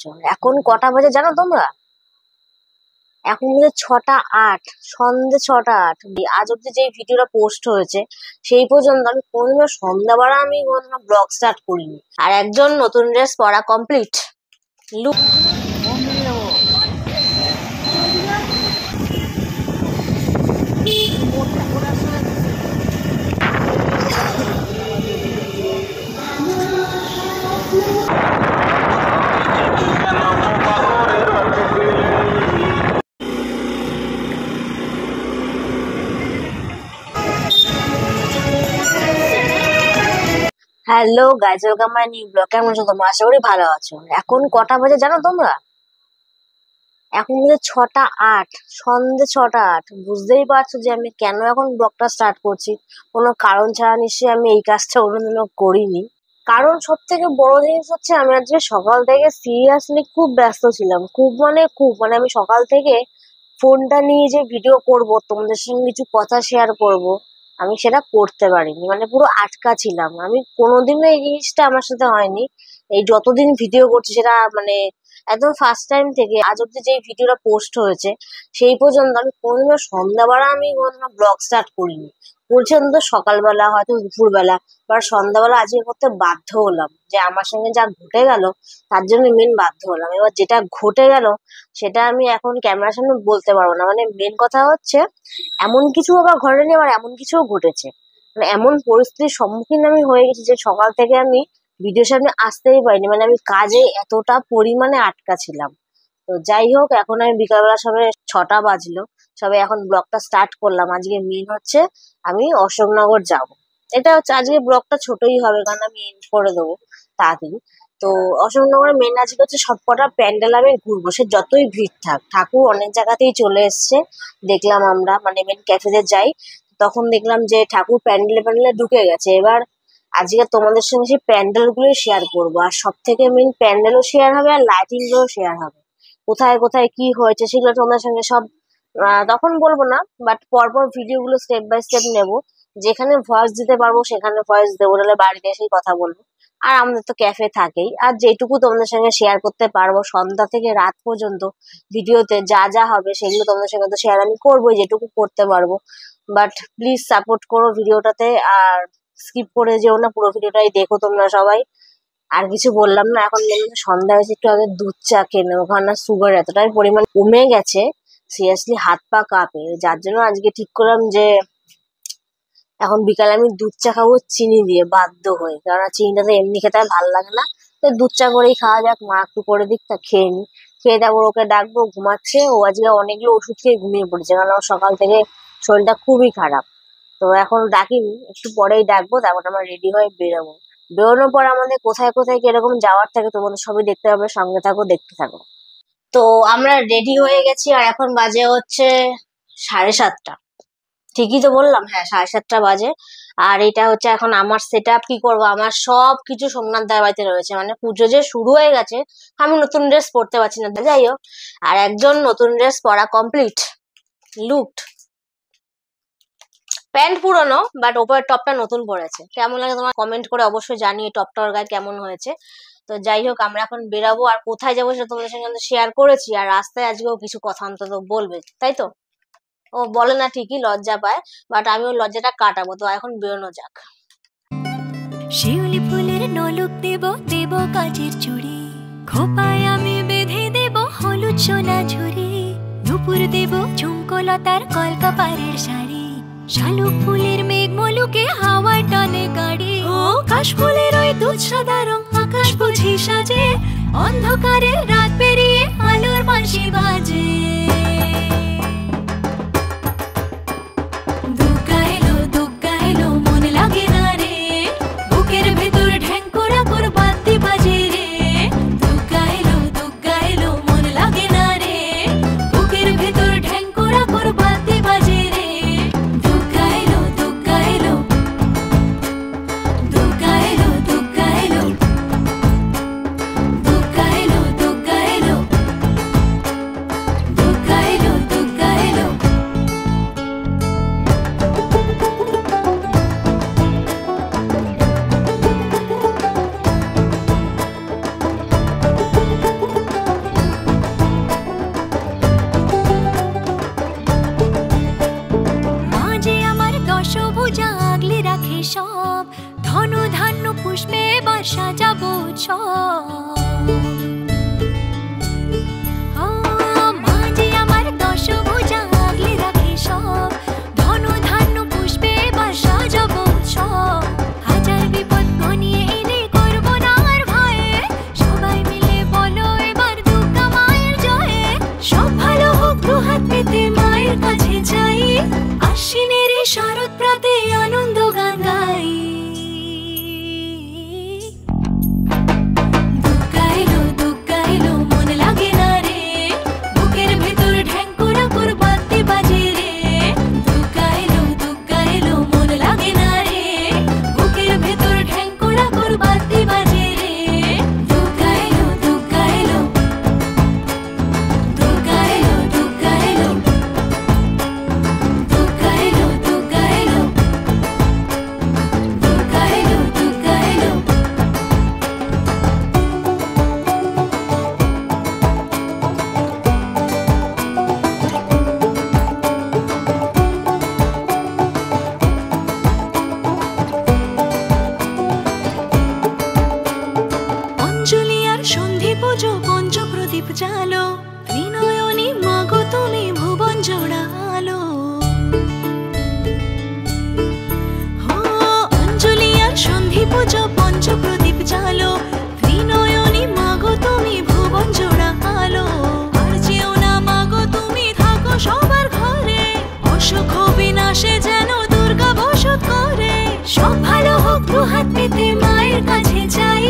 আছো? এখন কটা বাজে জানো তোমরা? এখন বাজে 6টা 8, সন্ধ্যে 6টা 8। আজ অব্দি যে ভিডিওটা পোস্ট হয়েছে সেই পর্যন্ত আমি কোনোদিনও সন্ধ্যাবেলা আমি কোনোদিনও ব্লগ স্টার্ট করিনি। আর একজন নতুন ড্রেস পরা complete, look. Hello guys, welcome my new blog. কেমন আছো তোমরা? আশা করি ভালো আছো। এখন কটা বাজে জানো তোমরা? এখন বাজে 6টা 8, সন্ধ্যে 6টা 8। বুঝতেই পারছো যে আমি কেন এখন ব্লগটা স্টার্ট করছি। কোনো কারণ ছাড়া নিশ্চয়ই আমি এই কাজটা অন্যদিনও করিনি। কারণ সব থেকে বড় জিনিস হচ্ছে আমি আজকে সকাল থেকে সিরিয়াসলি খুব ব্যস্ত ছিলাম। খুব আমি সকাল থেকে ফোনটা নিয়ে যে ভিডিও করব, তোমাদের সঙ্গে কিছু কথা শেয়ার করব, আমি সেটা করতে পারিনি। মানে পুরো আটকা ছিলাম। আমি কোনোদিনও এই জিনিসটা আমার সাথে হয়নি। এই যতদিন ভিডিও করছি সেটা মানে একদম ফার্স্ট টাইম থেকে আজ অব্দি যে ভিডিওটা পোস্ট হয়েছে সেই পর্যন্ত আমি কোনোদিনও সন্ধ্যাবেলা আমি কোনোদিনও ব্লগ স্টার্ট করিনি। বলছিলাম তো সকালবেলা, হয়তো দুপুরবেলা বা সন্ধ্যাবেলা আজকে করতে বাধ্য হলাম, যে আমার সঙ্গে যা ঘটে গেল তার জন্য মেন বাধ্য হলাম। এবার যেটা ঘটে গেল সেটা আমি এখন ক্যামেরার সামনে বলতে পারবো না। মানে মেন কথা হচ্ছে এমন কিছু আবার ঘটেনি, আবার এমন কিছুও ঘটেছে। মানে এমন পরিস্থিতির সম্মুখীন আমি হয়ে গেছি যে সকাল থেকে আমি ভিডিওর সামনে আসতেই পারিনি। মানে আমি কাজে এতটা পরিমাণে আটকা ছিলাম। তো যাই হোক, এখন আমি বিকালবেলা সবে 6টা বাজলো, সবে এখন ব্লগটা স্টার্ট করলাম। আজকে মেন হচ্ছে আমি অশোকনগর যাব। এটা হচ্ছে আজকে ব্লগটা ছোটই হবে, কারণ আমি এন্ড করে দেবো তাড়াতাড়ি। তো অশোকনগরের মেন আজকে হচ্ছে সবকটা প্যান্ডেল আমি ঘুরবো, সে যতই ভিড় থাক। ঠাকুর অনেক জায়গাতেই চলে এসছে দেখলাম আমরা, মানে মেন ক্যাফেতে যাই তখন দেখলাম যে ঠাকুর প্যান্ডেলে ঢুকে গেছে। এবার আজকে তোমাদের সঙ্গে সেই প্যান্ডেল গুলোই শেয়ার করবো, আর সব থেকে মেন প্যান্ডেলও শেয়ার হবে আর লাইটিং গুলো শেয়ার হবে। কোথায় কোথায় কি হয়েছে সেগুলো তোমাদের সঙ্গে সব তখন বলবো না, বাট পরপর ভিডিও গুলো স্টেপ বাই স্টেপ নেবো। যেখানে ভয়েস দিতে পারবো সেখানে ভয়েস দেবো, নাহলে বাড়িতে এসেই কথা বলবো। আর আমাদের তো ক্যাফে থাকেই। আর যেটুকু তোমাদের সঙ্গে শেয়ার করতে পারবো সন্ধ্যা থেকে রাত পর্যন্ত ভিডিওতে যা যা হবে সেগুলো তোমাদের সঙ্গে তো শেয়ার আমি করবোই, যেটুকু করতে পারবো। বাট প্লিজ সাপোর্ট করো ভিডিওটাতে, আর স্কিপ করে যেও না, পুরো ভিডিওটাই দেখো তোমরা সবাই। আর কিছু বললাম না, এখন সন্ধ্যা হয়েছে, একটু আগে দুধ চা খেয়ে নেবো, কারণ সুগার এতটাই পরিমাণ কমে গেছে, সিরিয়াসলি হাত পা কাঁপে। যার জন্য আজকে ঠিক করলাম যে এখন বিকালে আমি দুধ চা খাবো চিনি দিয়ে, বাধ্য হয়ে। কারণ চিনিটা তো এমনি খেতে আর ভালো লাগে না, তো দুধ চা করেই খাওয়া যাক। মা একটু করে দিক, তা খেয়ে নি। খেয়ে তারপর ওকে ডাকবো, ঘুমাচ্ছে ও। আজকে অনেকগুলো ওষুধ খেয়ে ঘুমিয়ে পড়েছে, কারণ ওর সকাল থেকে শরীরটা খুবই খারাপ। তো এখন ডাকিনি, একটু পরেই ডাকবো, তারপর আমরা রেডি হয়ে বেরোবো। বেরোনোর পর আমাদের কোথায় কোথায় কিরকম যাওয়ার থাকে তোমাদের সবই দেখতে হবে, সঙ্গে থাকো, দেখতে থাকো। তো আমরা রেডি হয়ে গেছি, আর এখন বাজে হচ্ছে 7:30। ঠিকই তো বললাম, হ্যাঁ 7:30 বাজে। আর এটা হচ্ছে এখন আমার সেট আপ। কি করবো, আমার সব কিছু সোমনাথ দার বাড়িতে রয়েছে। মানে পুজো যে শুরু হয়ে গেছে, আমি নতুন ড্রেস পরতে পারছি না। যাই হোক, আর একজন নতুন ড্রেস পরা কমপ্লিট, লুকড। প্যান্ট পুরনো, বাট ওপরের টপটা নতুন পরেছে। কেমন লাগে তোমার কমেন্ট করে অবশ্যই জানিয়ে, টপটা ওর গায়ে কেমন হয়েছে। তো যাই হোক, আমরা এখন বেরাবো, আর কোথায় যাবো সেটা তোমাদের সঙ্গে শেয়ার করেছি। আর রাস্তায় আজকেও কিছু কথা অন্তত বলবে, তাই তো? ও বলে না ঠিকই, লজ্জা পায়, বাট আমি ওর লজ্জাটা কাটাবো। তো এখন বেরোনো যাক। শিউলি ফুলের নলক দেব, দেব কাচের চুড়ি, খোপায় আমি বেঁধে দেব হলুদ সোনা ঝুরি, দুপুর দেব ঝুমকোলতার কলকাপাড়ের শাড়ি, শালুক ফুলের মেঘ মলুকে হাওয়ার টানে গাড়ি, ও কাশ ফুলের ওই দুধ সাদা রং আকাশ বুঝি সাজে, অন্ধকারে রাত পেরিয়ে আলোর বাঁশি বাজে। এবার সাজাবো মাঝে আমার দশভুজা আগলে রাখে সব, ধন ধান্য পুষ্পে এবার সাজাবো হাজার বিপদ ঘনিয়ে এলে করবো না আর ভয়ে, সবাই মিলে বলো এবার দুর্গা মায়ের জয়ে। সব ভালো হোক দুহাত পেতে মায়ের কাছে যাই, আশ্বিনের এই শরৎ প্রাতে আনন্দ গান গাই। দুর্গা এলো মন লাগে না রে, বুকের ভেতর ঢ্যাঙ্কুরা করবাতে বাজে রে। দুর্গা এলো মন লাগে না রে, বুকের ভেতর ঢ্যাঙ্কুরা করবাতে বাজে রে। দুর্গা এলো দুর্গা এলো দুর্গা এলো দুর্গা এলো দুর্গা এলো দুর্গা এলো দুর্গা এলো দুর্গা এলো। অঞ্জলি আর সন্ধি পুজো পঞ্চপ্রদীপ জালো, ত্রিনয়নী মাগো তুমি ভুবন জোড়ালো। অঞ্জলি আর সন্ধি পুজো পঞ্চপ্রদীপ জালো, ত্রিনয়নী মাগো তুমি ভুবন জোড়ালো। আর যেও না মাগো তুমি থাকো সবার ঘরে, অসুখ বিনাশে যেন দুর্গা বসত করে। সব ভালো হোক দুহাত পেতে মায়ের কাছে যাই,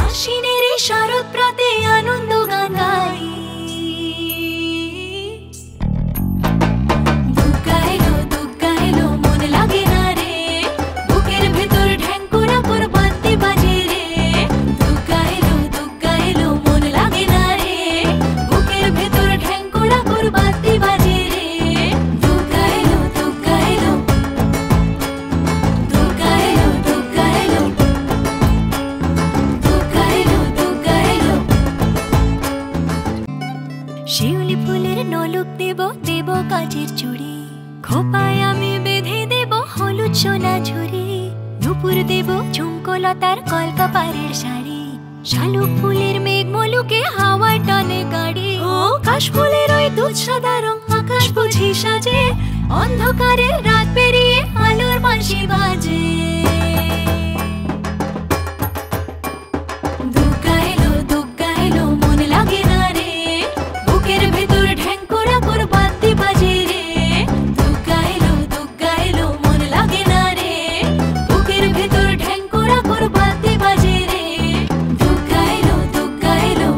আশ্বিনের এই শরৎ প্রাতে আনন্দ গান গাই। দুর্গা এলো মন লাগে না রে, বুকের ভেতর ঢ্যাঙ্কুরা করবাতে বাজে রে। দুর্গা এলো মন লাগে না রে, বুকের ভেতর ঢ্যাঙ্কুরা করবাতে বাজে রে। দুর্গা এলো দুর্গা এলো দুর্গা এলো দুর্গা এলো দুর্গা এলো দুর্গা এলো। শিউলি ফুলের নলক দেব কাচের চুড়ি, খোপায় আমি বেঁধে দেব হলুদ সোনা ঝুরি। নুপুর দেব ঝুমকোলতার কলকাপাড়ের শাড়ি, শালুক ফুলের মেঘ মলুকে হাওয়ার টানে গাড়ি। ও কাশ ফুলের ওই দুধ সাদা রং আকাশ বুঝি সাজে, অন্ধকারে রাত পেরিয়ে আলোর বাঁশি বাজে। দুর্গা এলো মন লাগে না রে, বুকের ভেতর ঢ্যাঙ্কুরা করবাতে বাজে রে। দুর্গা এলো মন লাগে না রে, বুকের ভেতর ঢ্যাঙ্কুরা করবাতে বাজে রে। দুর্গা এলো দুর্গা এলো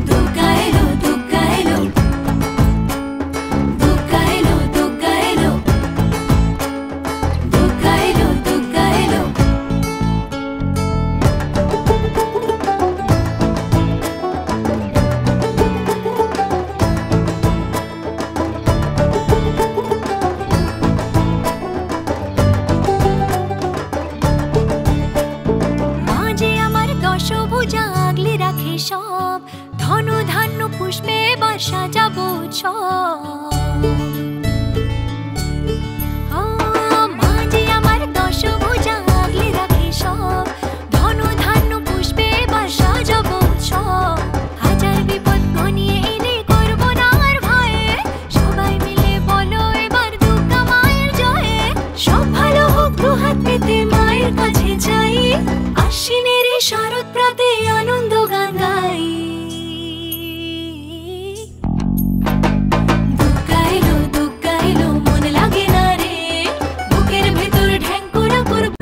দুর্গা এলো দুর্গা এলো দুর্গা এলো দুর্গা এলো দুর্গা এলো দুর্গা এলো। মাঝে আমার দশভুজা আগলে রাখে সব, ধন ধান্য পুষ্পে এবার সাজাবো মাঝে আমার দশভুজা আগলে রাখে সব, ধন ধান্য পুষ্পে এবার সাজাবো হাজার বিপদ ঘনিয়ে এলে করবো না আর ভয়ে, সবাই মিলে বলো এবার দুর্গা মায়ের জয়ে। সব ভালো হোক দুহাত পেতে মায়ের কাছে যাই, আশ্বিনের এই শরৎ প্রাতে আনন্দ গান গাই। দুর্গা এলো মন লাগে না রে, বুকের ভেতর ঢ্যাঙ্কুরা করব।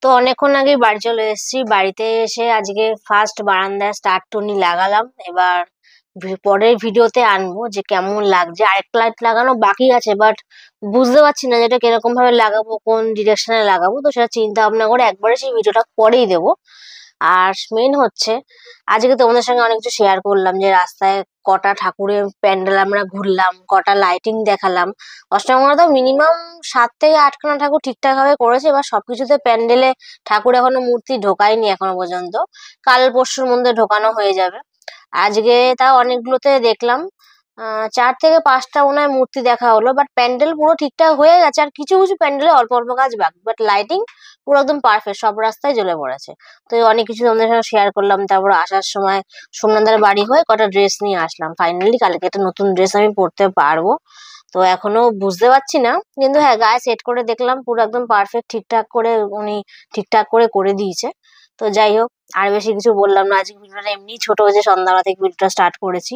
তো অনেকক্ষণ আগে বাড়ি চলে এসেছি। বাড়িতে এসে আজকে ফার্স্ট বারান্দায় স্টার টুনি লাগালাম। এবার পরের ভিডিওতে আনবো যে কেমন লাগছে। আরেকটা লাইট লাগানো বাকি আছে, বাট বুঝতে পারছি না যেটা কিরকম ভাবে লাগাবো, কোন ডিরেকশনে লাগাবো। তো সেটা চিন্তা ভাবনা করে একবারে সেই ভিডিওটা পরেই দেবো। আর মেন হচ্ছে আজকে তোমাদের সঙ্গে অনেক কিছু শেয়ার করলাম, যে রাস্তায় কটা ঠাকুরের প্যান্ডেল আমরা ঘুরলাম, কটা লাইটিং দেখালাম। অষ্টমঙ্গলা তো মিনিমাম 7 থেকে 8খানা ঠাকুর ঠিকঠাক ভাবে করেছে। এবার সবকিছুতে প্যান্ডেলে ঠাকুর এখনো মূর্তি ঢোকায়নি এখনো পর্যন্ত, কাল পরশুর মধ্যে ঢোকানো হয়ে যাবে। আজকে তাও অনেকগুলোতে দেখলাম 4 থেকে 5টা মনে হয় মূর্তি দেখা হলো, বাট প্যান্ডেল পুরো ঠিকঠাক হয়ে গেছে। আর কিছু কিছু প্যান্ডেলে অল্প অল্প কাজ বাকি, বাট লাইটিং পুরো একদম পারফেক্ট, সব রাস্তায় জ্বলে পড়েছে। তো এই অনেক কিছু তোমাদের সঙ্গে শেয়ার করলাম। তারপর আসার সময় সোমনাথের বাড়ি হয়ে কটা ড্রেস নিয়ে আসলাম। ফাইনালি কালকে একটা নতুন ড্রেস আমি পরতে পারবো। তো এখনো বুঝতে পারছি না, কিন্তু হ্যাঁ গায়ে সেট করে দেখলাম পুরো একদম পারফেক্ট, ঠিকঠাক করে উনি ঠিকঠাক করে দিয়েছে। তো যাই হোক, আর বেশি কিছু বললাম না। আজকে ভিডিওটা এমনি ছোট হয়েছে, সন্ধ্যাবেলা থেকে ভিডিওটা স্টার্ট করেছি।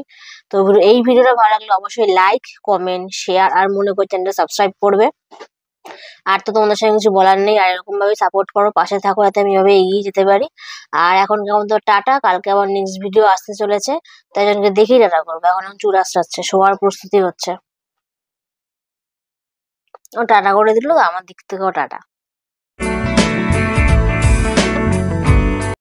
তো এই ভিডিওটা ভালো লাগলে অবশ্যই লাইক, কমেন্ট, শেয়ার আর মনে করে চ্যানেলটা সাবস্ক্রাইব করবে। আর তো তোমাদের সঙ্গে কিছু বলার নেই, আর এরকম ভাবে সাপোর্ট করো, পাশে থাকো, যাতে আমি এভাবে এগিয়ে যেতে পারি। আর এখন কেমন তো টাটা, কালকে আবার নেক্সট ভিডিও আসতে চলেছে, তাই জন্য দেখেই টাটা করবো। এখন চুল আসছে, শোয়ার প্রস্তুতি হচ্ছে। ও টাটা করে দিল, আমার দিক থেকেও টাটা।